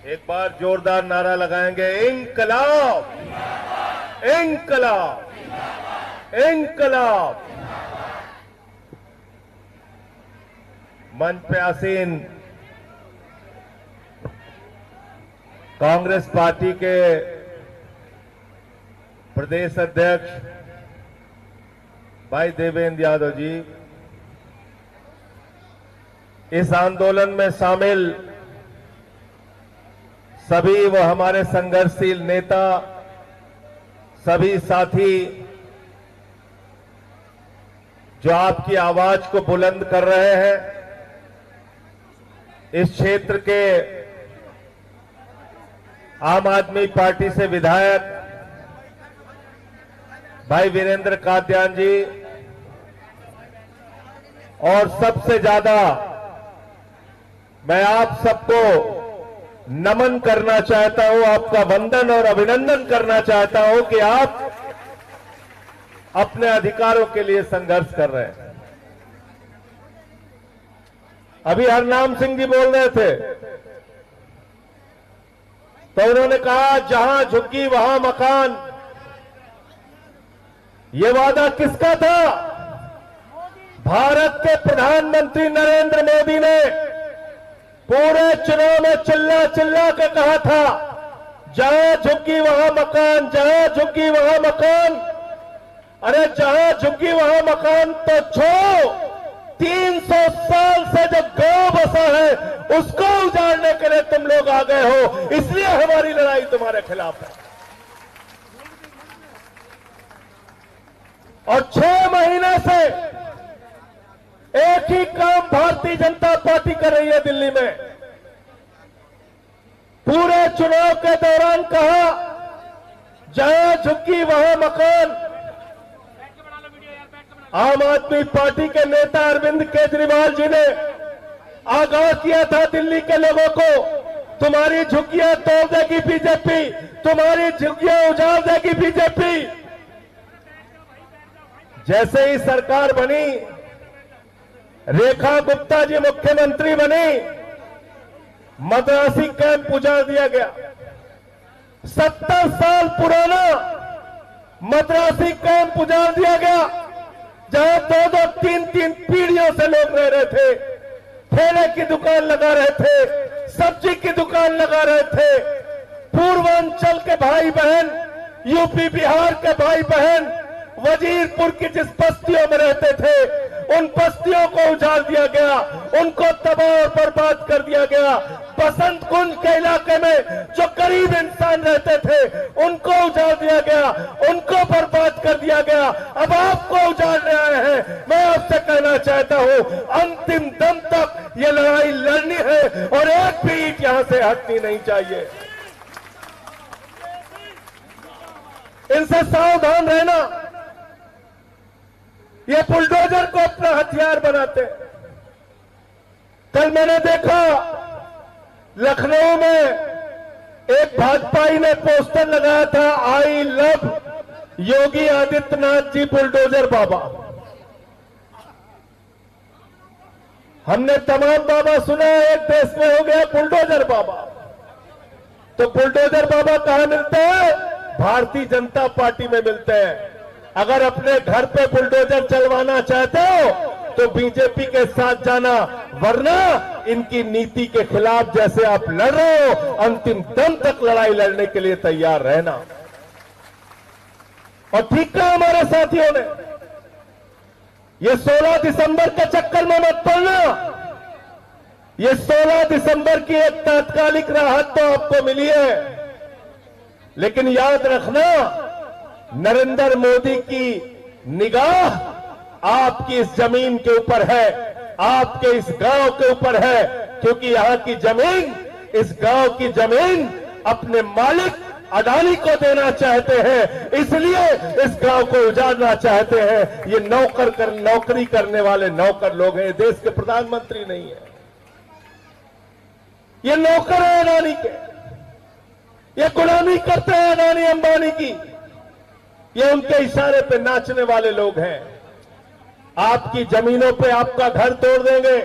एक बार जोरदार नारा लगाएंगे, इंकलाब, इंकलाब, इंकलाब। मंच पे आसीन कांग्रेस पार्टी के प्रदेश अध्यक्ष भाई देवेंद्र यादव जी, इस आंदोलन में शामिल सभी व हमारे संघर्षशील नेता, सभी साथी जो आपकी आवाज को बुलंद कर रहे हैं, इस क्षेत्र के आम आदमी पार्टी से विधायक भाई वीरेंद्र कात्यायन जी, और सबसे ज्यादा मैं आप सबको नमन करना चाहता हूं, आपका वंदन और अभिनंदन करना चाहता हूं कि आप अपने अधिकारों के लिए संघर्ष कर रहे हैं। अभी हरनाम सिंह जी बोल रहे थे तो उन्होंने कहा, जहां झुकी वहां मकान। ये वादा किसका था? भारत के प्रधानमंत्री नरेंद्र मोदी ने पूरे चुनाव में चिल्ला चिल्ला के कहा था, जहां झुकी वहां मकान, जहां झुकी वहां मकान। अरे जहां झुकी वहां मकान तो छोड़ो, 300 साल से जो गांव बसा है उसको उजाड़ने के लिए तुम लोग आ गए हो, इसलिए हमारी लड़ाई तुम्हारे खिलाफ है। और 6 महीने से एक ही काम भारतीय जनता पार्टी कर रही है दिल्ली में। पूरे चुनाव के दौरान कहा, जहां झुकी वहां मकान। आम आदमी पार्टी के नेता अरविंद केजरीवाल जी ने आगाह किया था दिल्ली के लोगों को, तुम्हारी झुग्गियां तोड़ देगी बीजेपी, तुम्हारी झुग्गियां उजाड़ देगी बीजेपी। जैसे ही सरकार बनी, रेखा गुप्ता जी मुख्यमंत्री बनी, मद्रासी कैंप उजाड़ दिया गया। 70 साल पुराना मद्रासी कैंप उजाड़ दिया गया, जहां 2-2, 3-3 पीढ़ियों से लोग रह रहे थे। ठेले की दुकान लगा रहे थे, सब्जी की दुकान लगा रहे थे। पूर्वांचल के भाई बहन, यूपी बिहार के भाई बहन वजीरपुर की जिस बस्तियों में रहते थे, उन बस्तियों को उजाड़ दिया गया, उनको तबाह और बर्बाद कर दिया गया। बसंत कुंज के इलाके में जो गरीब इंसान रहते थे उनको उजाड़ दिया गया, उनको बर्बाद कर दिया गया। अब आपको उजाड़ने आए हैं। मैं आपसे कहना चाहता हूं, अंतिम दम तक ये लड़ाई लड़नी है और एक भी ईंट यहां से हटनी नहीं चाहिए। इनसे सावधान रहना। ये बुलडोजर को अपना हथियार बनाते। कल मैंने देखा लखनऊ में एक भाजपाई ने पोस्टर लगाया था, I love Yogi Adityanath ji bulldozer बाबा। हमने तमाम बाबा सुना, एक देश में हो गया बुलडोजर बाबा। तो बुलडोजर बाबा कहां मिलते हैं? भारतीय जनता पार्टी में मिलते हैं। अगर अपने घर पे बुलडोजर चलवाना चाहते हो तो बीजेपी के साथ जाना, वरना इनकी नीति के खिलाफ जैसे आप लड़ रहे हो, अंतिम दम तक लड़ाई लड़ने के लिए तैयार रहना। और ठीक कहा हमारे साथियों ने, ये 16 दिसंबर के चक्कर में मत पड़ना। ये 16 दिसंबर की एक तात्कालिक राहत तो आपको मिली है, लेकिन याद रखना, नरेंद्र मोदी की निगाह आपकी इस जमीन के ऊपर है, आपके इस गांव के ऊपर है, क्योंकि यहां की जमीन, इस गांव की जमीन अपने मालिक अडानी को देना चाहते हैं, इसलिए इस गांव को उजाड़ना चाहते हैं। ये नौकरी करने वाले नौकर लोग हैं, देश के प्रधानमंत्री नहीं है। ये नौकर है अडानी के, ये गुलामी करते हैं अडानी अंबानी की, ये उनके इशारे पे नाचने वाले लोग हैं। आपकी जमीनों पे आपका घर तोड़ देंगे,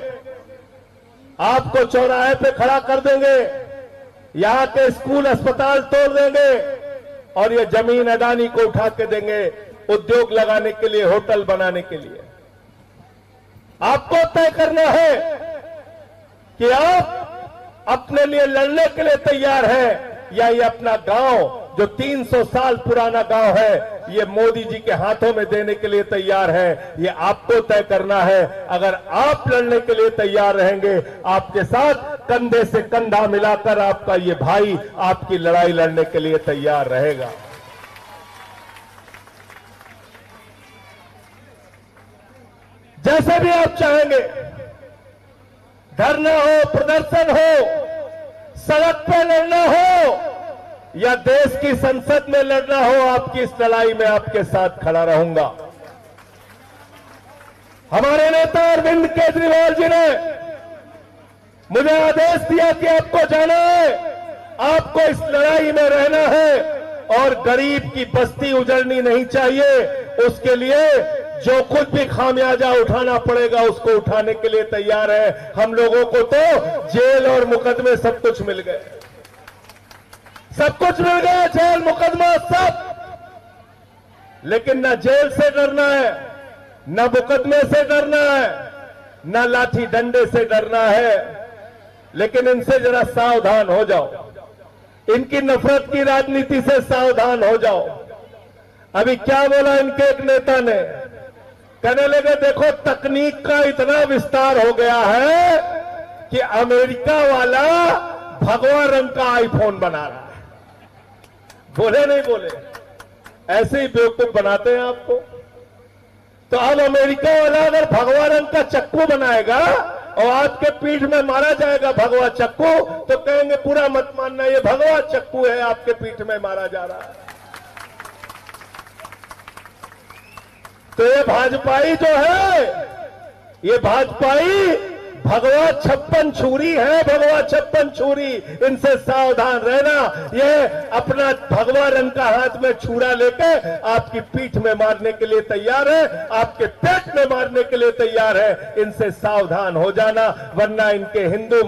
आपको चौराहे पे खड़ा कर देंगे, यहां के स्कूल अस्पताल तोड़ देंगे और ये जमीन अडानी को उठा के देंगे उद्योग लगाने के लिए, होटल बनाने के लिए। आपको तय करना है कि आप अपने लिए लड़ने के लिए तैयार हैं या ये अपना गांव जो 300 साल पुराना गांव है ये मोदी जी के हाथों में देने के लिए तैयार है। ये आपको तय करना है। अगर आप लड़ने के लिए तैयार रहेंगे, आपके साथ कंधे से कंधा मिलाकर आपका ये भाई आपकी लड़ाई लड़ने के लिए तैयार रहेगा। जैसे भी आप चाहेंगे, धरना हो, प्रदर्शन हो, सड़क पे लड़ना हो या देश की संसद में लड़ना हो, आपकी इस लड़ाई में आपके साथ खड़ा रहूंगा। हमारे नेता अरविंद केजरीवाल जी ने मुझे आदेश दिया कि आपको जाना है, आपको इस लड़ाई में रहना है और गरीब की बस्ती उजड़नी नहीं चाहिए। उसके लिए जो कुछ भी खामियाजा उठाना पड़ेगा उसको उठाने के लिए तैयार है। हम लोगों को तो जेल और मुकदमे सब कुछ मिल गए, सब कुछ मिल गया, जेल मुकदमा सब। लेकिन न जेल से डरना है, न मुकदमे से डरना है, न लाठी डंडे से डरना है। लेकिन इनसे जरा सावधान हो जाओ, इनकी नफरत की राजनीति से सावधान हो जाओ। अभी क्या बोला इनके एक नेता ने, कहने लगे देखो तकनीक का इतना विस्तार हो गया है कि अमेरिका वाला भगवा रंग का आईफोन बना रहा है। बोले नहीं बोले, ऐसे ही बेवकूफ बनाते हैं आपको। तो अब अमेरिका वाला अगर भगवा रंग का चक्कू बनाएगा और आपके पीठ में मारा जाएगा भगवा चक्कू, तो कहेंगे पूरा मत मानना, ये भगवा चक्कू है आपके पीठ में मारा जा रहा है। तो ये भाजपाई जो है, ये भाजपाई भगवा छप्पन छुरी है, भगवा छप्पन छुरी। इनसे सावधान रहना। ये अपना भगवा रंग का हाथ में छुरा लेके आपकी पीठ में मारने के लिए तैयार है, आपके पेट में मारने के लिए तैयार है। इनसे सावधान हो जाना, वरना इनके हिंदू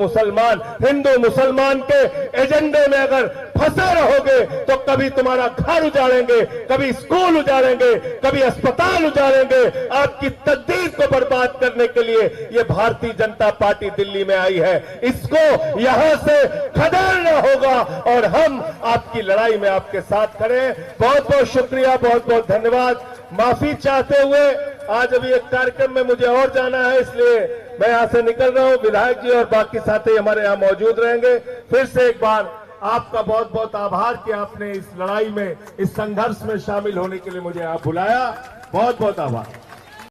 मुसलमान के एजेंडे में अगर फंसे रहोगे तो कभी तुम्हारा घर उजाड़ेंगे, कभी स्कूल उजाड़ेंगे, कभी अस्पताल उजाड़ेंगे। आपकी तकदीर को बर्बाद करने के लिए ये भारतीय जनता पार्टी दिल्ली में आई है। इसको यहां से खदेड़ना होगा और हम आपकी लड़ाई में आपके साथ खड़े हैं। बहुत बहुत शुक्रिया, बहुत बहुत धन्यवाद। माफी चाहते हुए आज अभी एक कार्यक्रम में मुझे और जाना है, इसलिए मैं यहां से निकल रहा हूं। विधायक जी और बाकी साथी हमारे यहां मौजूद रहेंगे। फिर से एक बार आपका बहुत बहुत आभार कि आपने इस लड़ाई में, इस संघर्ष में शामिल होने के लिए मुझे आप बुलाया। बहुत बहुत आभार।